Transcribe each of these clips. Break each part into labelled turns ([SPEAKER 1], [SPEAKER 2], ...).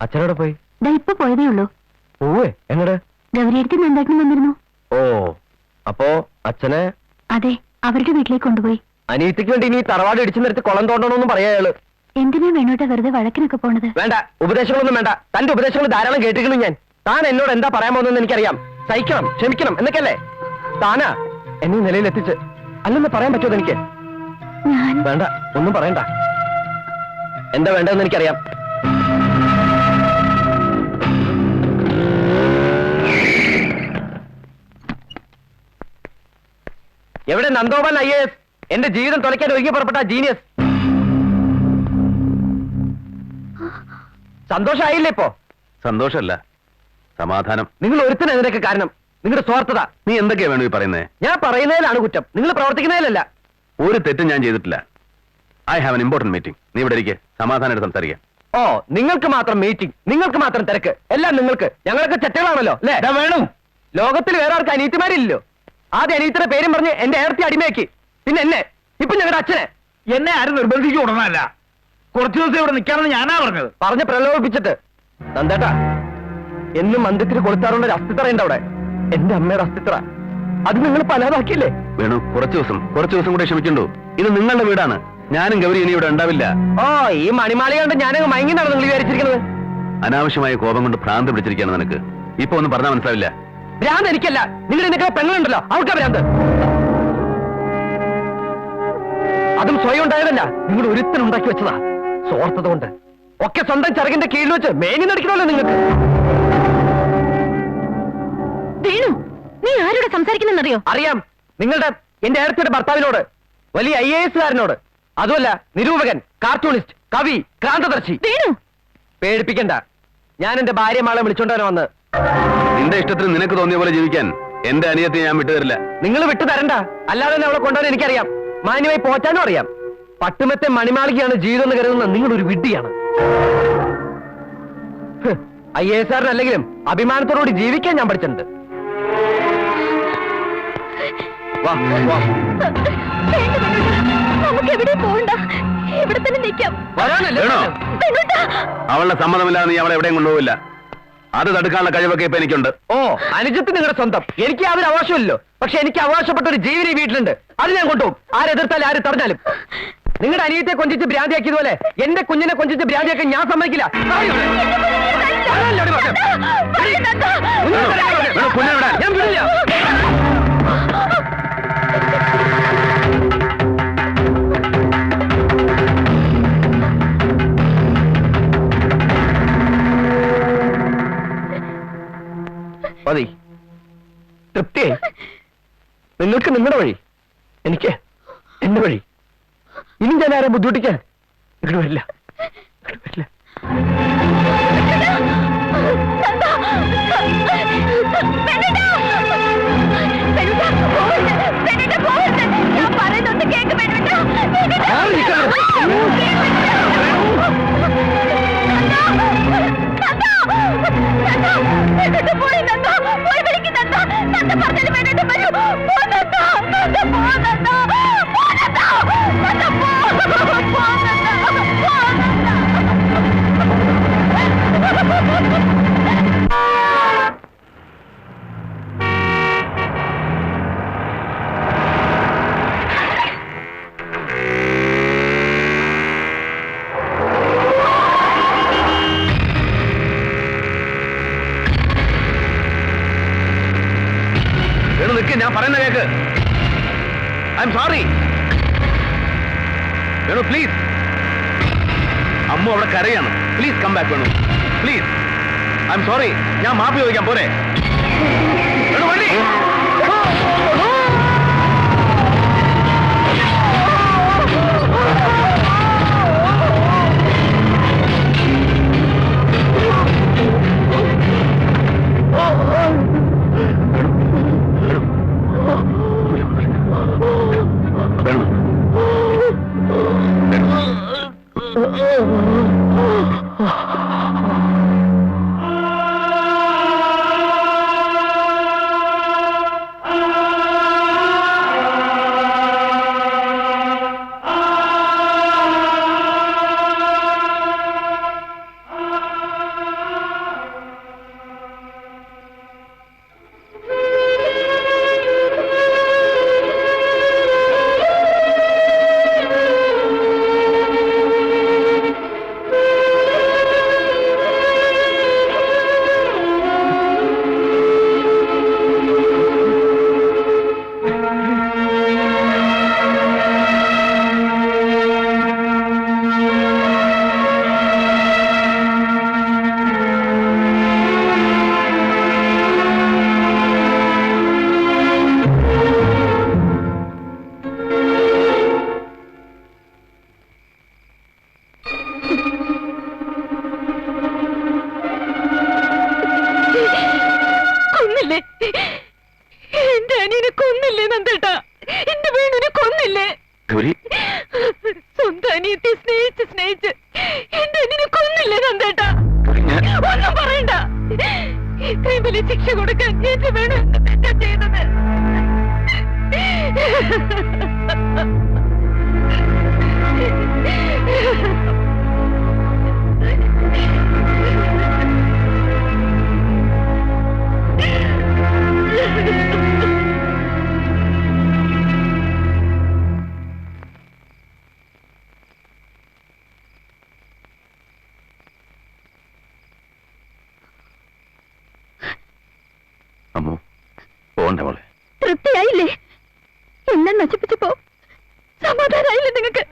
[SPEAKER 1] അച്ഛനോടെ പോയി?
[SPEAKER 2] ഇപ്പൊ പോയതേ ഉള്ളൂ.
[SPEAKER 1] പോവേ? എങ്ങട്?
[SPEAKER 2] ഗൗരിയടുത്ത് നന്ദേട്ടനും വന്നിരുന്നു.
[SPEAKER 1] ഓ, അപ്പോ അച്ഛനെ?
[SPEAKER 2] അതെ, അവരുടെ വീട്ടിലേക്ക് കൊണ്ടുപോയി.
[SPEAKER 1] അനിയത്തിക്ക് വേണ്ടി ഇനി തറവാട് ഇടിച്ചു നിർത്തി കുളം തോണ്ടണമെന്നും പറയാ അയാള്.
[SPEAKER 2] എന്തിനാ വേണോട്ടെ വെറുതെ വഴക്കിനൊക്കെ പോണത്?
[SPEAKER 1] വേണ്ട, ഉപദേശങ്ങളൊന്നും വേണ്ട. തന്റെ ഉപദേശങ്ങൾ ധാരാളം കേട്ടിരിക്കുന്നു ഞാൻ. താൻ എന്നോട് എന്താ പറയാൻ പോകുന്നതെന്ന് എനിക്കറിയാം. സഹിക്കണം, ക്ഷമിക്കണം എന്നൊക്കെയല്ലേ. താനാ എന്നെ നിലയിൽ എത്തിച്ച്. അല്ലെന്ന് പറയാൻ പറ്റുമോ എനിക്ക്? വേണ്ട, ഒന്നും പറയണ്ട. എന്താ വേണ്ടതെന്ന് എനിക്കറിയാം. എവിടെ നന്ദോബൻ IAS? എന്റെ ജീവിതം തുലയ്ക്കാൻ ഒരുങ്ങി പുറപ്പെട്ട ജീനിയസ്. സന്തോഷമായില്ലേ ഇപ്പോ?
[SPEAKER 3] സന്തോഷമല്ല, സമാധാനം.
[SPEAKER 1] നിങ്ങൾ ഒരുത്തന്നെ ഇതിനൊക്കെ കാരണം. നിങ്ങളുടെ സ്വാർത്ഥത.
[SPEAKER 3] നീ എന്തൊക്കെയാ വേണു ഈ പറയുന്നേ?
[SPEAKER 1] ഞാൻ പറയുന്നതിലാണ് കുറ്റം, നിങ്ങൾ പ്രവർത്തിക്കുന്നതിലല്ല.
[SPEAKER 3] ഒരു തെറ്റും ഞാൻ ചെയ്തിട്ടില്ല. I have an important meeting. നീ ഇവിടെ ഇരിക്കെ, സമാധാനമായിട്ട് സംസാരിക്കാം.
[SPEAKER 1] ഓ, നിങ്ങൾക്ക് മാത്രം മീറ്റിംഗ്, നിങ്ങൾക്ക് മാത്രം തിരക്ക്, എല്ലാം നിങ്ങൾക്ക്. ഞങ്ങളൊക്കെ ചെറ്റകളാണല്ലോ അല്ലേ? വേണു, ലോകത്തിൽ വേറെ ആർക്ക് അനീതിമാരില്ലല്ലോ. ആദ്യം അനീതിയുടെ പേരും പറഞ്ഞ് എന്റെ ഏർത്തി അടിമയാക്കി, പിന്നെ എന്നെ, ഇപ്പൊ ഞങ്ങളുടെ അച്ഛനെ.
[SPEAKER 4] എന്നെ ആരും നിർബന്ധിച്ചു കൊടുന്നതല്ല. കുറച്ചു ദിവസം ഇവിടെ നിൽക്കാമെന്ന് ഞാനാ പറഞ്ഞത്.
[SPEAKER 1] പറഞ്ഞ് പ്രലോഭിപ്പിച്ചിട്ട്. നന്ദേട്ടാ, എന്നും മന്ദിരത്തിൽ കൊടുത്താറുള്ള ഒരു അസ്ഥിത്ര ഉണ്ട് അവിടെ. എന്റെ അമ്മയുടെ അസ്ഥിത്ര. അത് നിങ്ങൾ പലതാക്കിയില്ലേ?
[SPEAKER 3] വേണു, കുറച്ചു ദിവസം കൂടെ ക്ഷമിക്കണ്ടോ? ഇത് നിങ്ങളുടെ വീടാണ്. ഞാനും ഗൗരി ഇനി ഇവിടെ ഉണ്ടാവില്ല.
[SPEAKER 1] ഓ, ഈ മണിമാളി കണ്ട് ഞാനങ്ങ് മയങ്ങിനാണ് നിങ്ങൾ വിചാരിച്ചിരിക്കുന്നത്.
[SPEAKER 3] അനാവശ്യമായ കോപം കൊണ്ട് ഭ്രാന്ത് പിടിച്ചിരിക്കുകയാണ് നിനക്ക്. ഇപ്പൊ ഒന്നും പറഞ്ഞാൽ മനസ്സിലാവില്ല.
[SPEAKER 1] ഭ്രാന്ത് എനിക്കല്ല, നിങ്ങളുടെ നിൽക്കുന്ന പെണ്ണുണ്ടല്ലോ അവർക്കാ ഭ്രാന്ത്. അതും സ്വയം ഉണ്ടായതല്ല, നിങ്ങൾ ഒരുത്തനുണ്ടാക്കി വെച്ചതാ. സ്വാർത്ഥത കൊണ്ട് ഒക്കെ സ്വന്തം ചെറുകിന്റെ കീഴിൽ വെച്ച് മേനി നടിക്കണമല്ലോ നിങ്ങൾക്ക്.
[SPEAKER 2] വേണു, നീ ആരോട് സംസാരിക്കുന്നെന്നറിയോ?
[SPEAKER 1] അറിയാം, നിങ്ങളുടെ എന്റെ ഏർത്തിയുടെ ഭർത്താവിനോട്, വലിയ IAS കാരനോട്. അതുമല്ല, നിരൂപകൻ, കാർട്ടൂണിസ്റ്റ്, കവി, ക്രാന്തദർശി.
[SPEAKER 2] വേണു,
[SPEAKER 1] പേടിപ്പിക്കണ്ട. ഞാൻ എന്റെ ഭാര്യ മാളെ വിളിച്ചോണ്ടാണ് വന്ന്.
[SPEAKER 3] നിന്റെ ഇഷ്ടത്തിന് നിനക്ക് തോന്നിയ പോലെ ജീവിക്കാൻ എന്റെ അനിയത്തെ ഞാൻ വിട്ടുതരില്ല.
[SPEAKER 1] നിങ്ങൾ വിട്ടു തരണ്ട. അല്ലാതെ തന്നെ അവളെ കൊണ്ടുവരാൻ എനിക്കറിയാം. മാന്യമായി പോറ്റാനും അറിയാം. പട്ടുമത്തെ മണിമാളികയാണ് ജീവിതം എന്ന് കരുതുന്ന നിങ്ങളൊരു വിഡ്ഢിയാണ്. IAS കാരനല്ലെങ്കിലും അഭിമാനത്തോടുകൂടി ജീവിക്കാൻ ഞാൻ പഠിച്ചിട്ടുണ്ട്. വാ, വാ.
[SPEAKER 2] നമുക്ക് എവിടെ പോകണ്ട, ഇവിടെ തന്നെ നിൽക്കാം.
[SPEAKER 1] വരാനല്ലേ?
[SPEAKER 3] അവളുടെ സമ്മതമില്ലാതെ നീ അവളെ എവിടെയും കൊണ്ടുപോകില്ല. അത് തടുക്കാനുള്ള കഴിവൊക്കെ ഇപ്പൊ എനിക്കുണ്ട്.
[SPEAKER 1] ഓ, അനുജത്ത് നിങ്ങളുടെ സ്വന്തം. എനിക്ക് യാതൊരു അവകാശമില്ലല്ലോ. പക്ഷെ എനിക്ക് അവകാശപ്പെട്ട ഒരു ജീവിതം ഈ വീട്ടിലുണ്ട്. അത് ഞാൻ കൊണ്ടുപോകും. ആരെതിർത്താലും ആര് തടഞ്ഞാലും. നിങ്ങളുടെ അനിയത്തെ കൊഞ്ചിച്ച് ഭ്രാന്തിയാക്കിയതുപോലെ എന്റെ കുഞ്ഞിനെ കൊഞ്ചിച്ച് ഭ്രാന്തിയാക്കാൻ ഞാൻ സമ്മതിക്കില്ല. ഞാൻ വിടില്ല. മതി, തൃപ്തിയായി. നിങ്ങൾക്ക് നിങ്ങളുടെ വഴി, എനിക്ക് എന്റെ വഴി. ഇനി ഞാൻ ആരെ ബുദ്ധിമുട്ടിക്കാൻ ഇങ്ങോട്ട് വരില്ല, ഇങ്ങോട്ട് വരില്ല.
[SPEAKER 3] ഞാൻ പറയുന്ന കേക്ക്. I'm sorry Venu, please. അമ്മ അവിടെ കരയാണ്. Please come back Venu, please. I'm sorry. ഞാൻ മാപ്പി ചോദിക്കാൻ പോരെ? വേണു, വണ്ടി.
[SPEAKER 2] അനിയത്തി സ്നേഹിച്ച് സ്നേഹിച്ച് എന്റെ അനിയനെ കൊന്നില്ലേ നന്ദേട്ടാ? ഒന്നും പറയണ്ട. ഇത്രയും വലിയ ശിക്ഷ കൊടുക്കാൻ എന്റെ വേണം എന്ന് തെറ്റാ ചെയ്തത്.
[SPEAKER 3] അമ്മു പോണ്ട മോളെ.
[SPEAKER 2] തൃപ്തിയായില്ലേ? എല്ലാം നശിപ്പിച്ചപ്പോ സമാധാനായില്ലേ നിങ്ങൾക്ക്?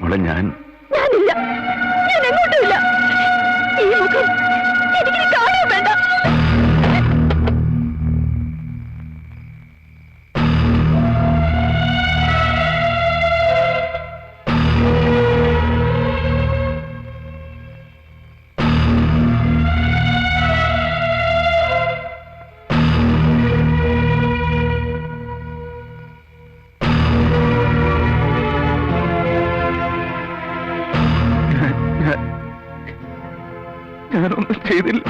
[SPEAKER 3] മോളെ
[SPEAKER 2] ഞാനില്ല, ഞാൻ എങ്ങോട്ടുമില്ല. ഈ മുഖം എനിക്കിനി കാണാൻ വേണ്ട.
[SPEAKER 3] ഞാനൊന്നും ചെയ്തില്ല.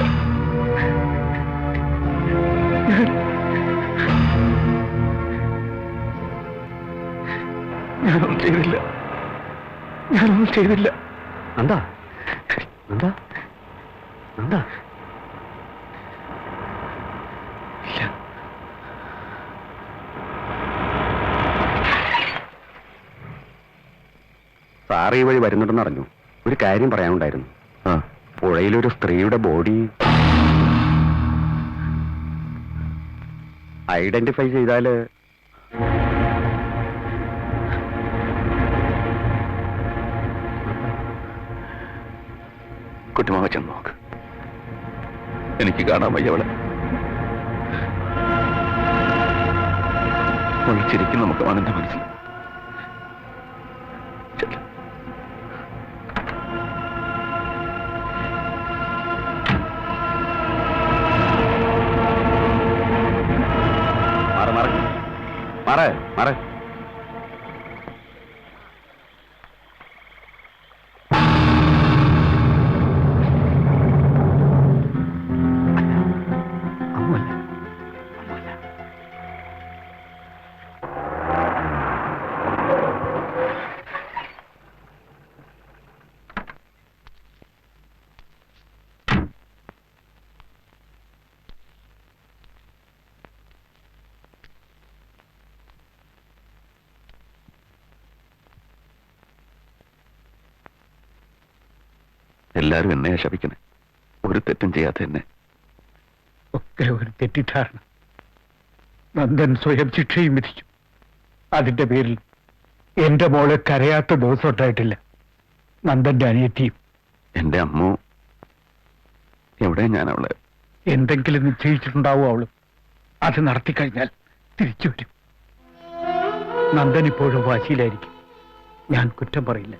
[SPEAKER 3] ഞാനൊന്നും ചെയ്തില്ല. ഞാനൊന്നും ചെയ്തില്ല.
[SPEAKER 1] നന്ദാ, നന്ദാ, നന്ദാ.
[SPEAKER 3] ഇല്ല.
[SPEAKER 1] സാറ് ഈ വഴി വരുന്നുണ്ടെന്ന് അറിഞ്ഞു. ഒരു കാര്യം പറയാനുണ്ടായിരുന്നു.
[SPEAKER 3] ആ,
[SPEAKER 1] പുഴയിലൊരു സ്ത്രീയുടെ ബോഡി ഐഡന്റിഫൈ ചെയ്താല്
[SPEAKER 3] കുട്ടിമാവ ചെന്ന് നോക്ക്. എനിക്ക് കാണാൻ വയ്യ അവളെ. ഒളിച്ചിരിക്കും നമുക്ക് അവനെന്റെ മനസ്സിൽ. ചെല്ല്.
[SPEAKER 1] മാറ് മാറ്.
[SPEAKER 3] എല്ലാരും എന്നെയാ ശപിക്കണേ. ഒരു തെറ്റും ചെയ്യാത്ത എന്നെ.
[SPEAKER 4] ഒക്കെ ഒരു തെറ്റിദ്ധാരണ. നന്ദൻ സ്വയം ശിക്ഷയും വിധിച്ചു. അതിന്റെ പേരിൽ എന്റെ മോളെ കരയാത്ത ദിവസം ഉണ്ടായിട്ടില്ല. നന്ദന്റെ അനിയത്തിയും.
[SPEAKER 3] എന്റെ അമ്മു എവിടെ? ഞാൻ അവളെ
[SPEAKER 4] എന്തെങ്കിലും നിശ്ചയിച്ചിട്ടുണ്ടാവും അവളും. അത് നടത്തിക്കഴിഞ്ഞാൽ തിരിച്ചു വരും. നന്ദൻ ഇപ്പോഴും വാശിയിലായിരിക്കും. ഞാൻ കുറ്റം പറയില്ല.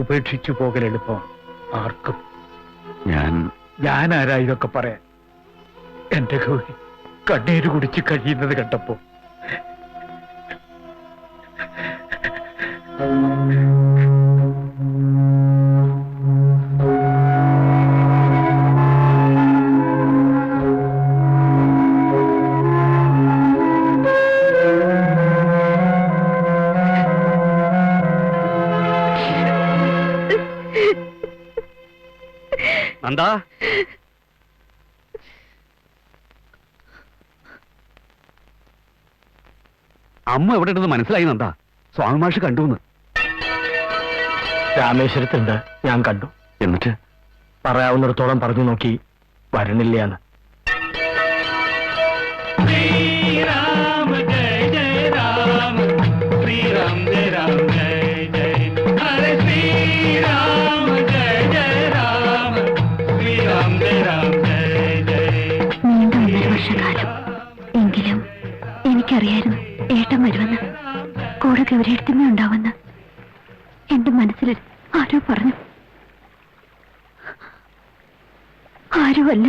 [SPEAKER 4] ഉപേക്ഷിച്ചു പോകൽ എളുപ്പമാണ് ആർക്കും.
[SPEAKER 3] ഞാൻ
[SPEAKER 4] ആരാ ഇതൊക്കെ പറയാൻ? എന്റെ ഗൗരി കണ്ണീര് കുടിച്ച് കഴിയുന്നത് കണ്ടപ്പോ
[SPEAKER 1] നന്ദാ, അമ്മ എവിടെ ഉണ്ടെന്ന് മനസ്സിലായി നന്ദാ. സ്വാമി മാഷ് കണ്ടുന്ന്. രാമേശ്വരത്തുണ്ട്, ഞാൻ കണ്ടു.
[SPEAKER 3] എന്നിട്ട്
[SPEAKER 1] പറയാവുന്നിടത്തോളം പറഞ്ഞു നോക്കി, വരണില്ലാന്ന്.
[SPEAKER 5] श्रीराम जय जय राम, श्रीराम जय राम जय जय, हरे श्रीराम जय जय राम, श्रीराम जय राम जय जय.
[SPEAKER 2] നീണ്ട 5 വർഷക്കാലം എങ്കിലും എനിക്കറിയായിരുന്നു ഏട്ടൻ വരുമെന്ന്, കൂടെ ഗൗരിയെടുത്തമ്മ ഉണ്ടാവുമെന്ന്. എന്റെ മനസ്സിൽ ആരോ പറഞ്ഞു. ആരുമല്ല,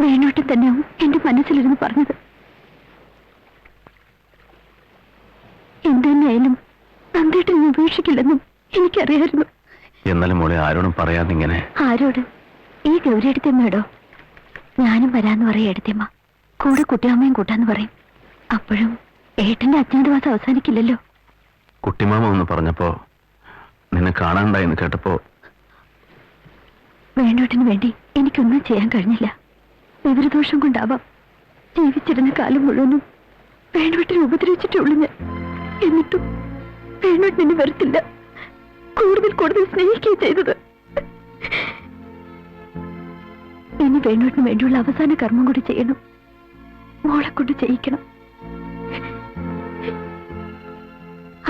[SPEAKER 2] വേണോട്ടം തന്നെയാവും എന്റെ മനസ്സിലിരുന്ന് പറഞ്ഞത്. എന്തുതന്നെയായാലും നന്ദി നന്ദേട്ടൻ എന്നെ ഉപേക്ഷിക്കില്ലെന്നും എനിക്കറിയായിരുന്നു.
[SPEAKER 3] എന്നാലും മോളെ ആരോടും പറയാതെ ഇങ്ങനെ.
[SPEAKER 2] ആരോട്? ഈ ഗൗരി എടുത്തമ്മയോടോ? ഞാനും വരാന്ന് പറയാ എടുത്തമ്മ. കൂടെ കുട്ടിയമ്മയും കൂട്ടാന്ന് പറയും. അപ്പോഴും ഏട്ടന്റെ അജ്ഞാതവാസം അവസാനിക്കില്ലല്ലോ.
[SPEAKER 3] കുട്ടിമാമ ഒന്ന് പറഞ്ഞപ്പോ നിന്നെ കാണാണ്ടായെന്ന് കേട്ടപ്പോ
[SPEAKER 2] വേണോട്ടിന് വേണ്ടി എനിക്കൊന്നും ചെയ്യാൻ കഴിഞ്ഞില്ല. വിവരദോഷം കൊണ്ടാവാം. ജീവിച്ചിരുന്ന കാലം മുഴുവനും വേണോട്ടിനെ ഉപദ്രവിച്ചിട്ടുള്ളൂ ഞാൻ. എന്നിട്ടും വേണോട്ടിന് എന്നെ വെറുത്തില്ല. കൂടുതൽ കൂടുതൽ സ്നേഹിക്കുകയും ചെയ്തത്. ഇനി വേണോട്ടിന് വേണ്ടിയുള്ള അവസാന കർമ്മം കൂടി ചെയ്യണം. മോളെ കൊണ്ട് ചെയ്യിക്കണം.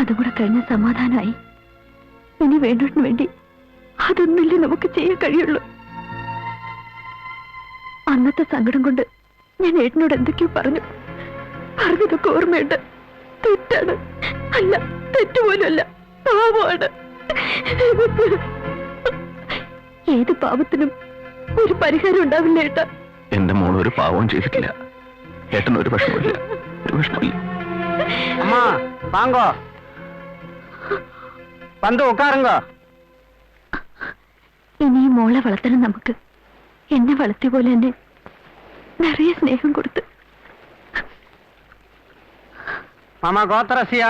[SPEAKER 2] അതുകൂടെ കഴിഞ്ഞ സമാധാനമായി. ഇനി വേണ്ടോട്ടിന് വേണ്ടി അതൊന്നല്ലേ നമുക്ക് ചെയ്യാൻ കഴിയുള്ളൂ. അന്നത്തെ സങ്കടം കൊണ്ട് ഞാൻ ഏട്ടനോട് എന്തൊക്കെയോ പറഞ്ഞതൊക്കെ ഓർമ്മയുണ്ട്. തെറ്റാണ്. അല്ല, തെറ്റുപോലല്ല, പാവമാണ്. ഏത് പാവത്തിനും ഒരു പരിഹാരം ഉണ്ടാവില്ല ഏട്ടാ.
[SPEAKER 3] എന്റെ മോൾ ഒരു പാവവും ചെയ്തിട്ടില്ല. ഏട്ടൻ ഒരു വിഷമമില്ല, ഒരു വിഷമമില്ല.
[SPEAKER 1] അമ്മ വാങ്ങോ, വന്ന് ഉക്കാറുങ്കോ.
[SPEAKER 2] ഇനി ഈ മോളെ വളർത്തണം നമുക്ക്. എന്നെ വളർത്തിയ പോലെ തന്നെ നിറയെ സ്നേഹം കൊടുത്ത്.
[SPEAKER 1] മമ ഗോത്രസ്യ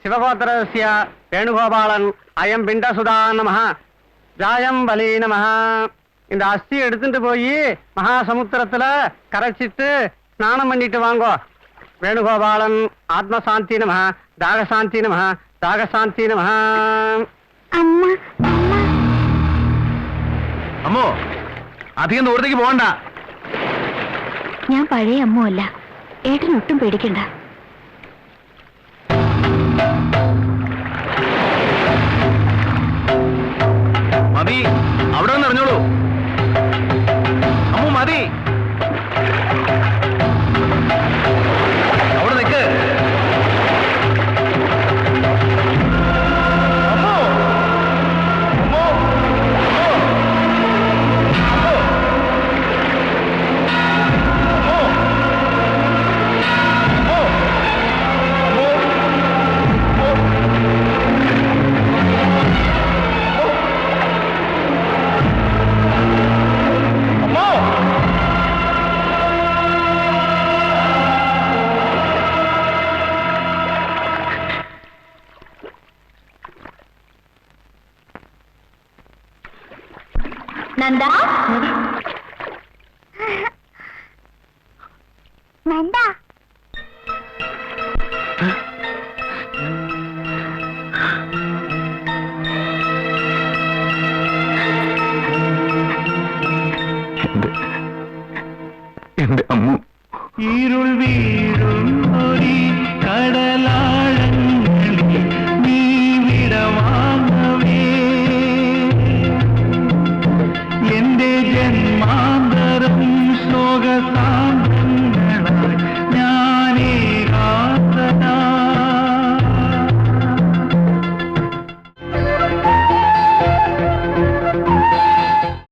[SPEAKER 1] ശിവഗോത്രസ്യ വേണുഗോപാലൻ അയം പിണ്ടസുധാ നമഃ ஜாயம் பலி நமஹ. இந்த அஸ்தி எடுத்துட்டு போய் மகாசமுத்திரத்துல கரைச்சிட்டு ஸ்நானம் பண்ணிட்டு வாங்கோ. வேணுகோபாலன் ஆத்மசாந்தி நமஹ, தாகசாந்தி நமஹ, தாகசாந்தி நமஹ.
[SPEAKER 3] അമ്മോ, അധികം ദൂരത്തേക്ക് പോകണ്ട.
[SPEAKER 2] ഞാൻ പഴയ അമ്മ അല്ല. ഏട്ടനൊട്ടും പേടിക്കണ്ട.
[SPEAKER 3] മതി, അവിടെ നിന്ന് അറിഞ്ഞോളൂ. അമ്മു മതി, അവിടെ നിൽക്ക്.
[SPEAKER 2] നന്ദ, നന്ദ,
[SPEAKER 3] എന്റെ അമ്മു.
[SPEAKER 5] ഇരുൾ വീഴും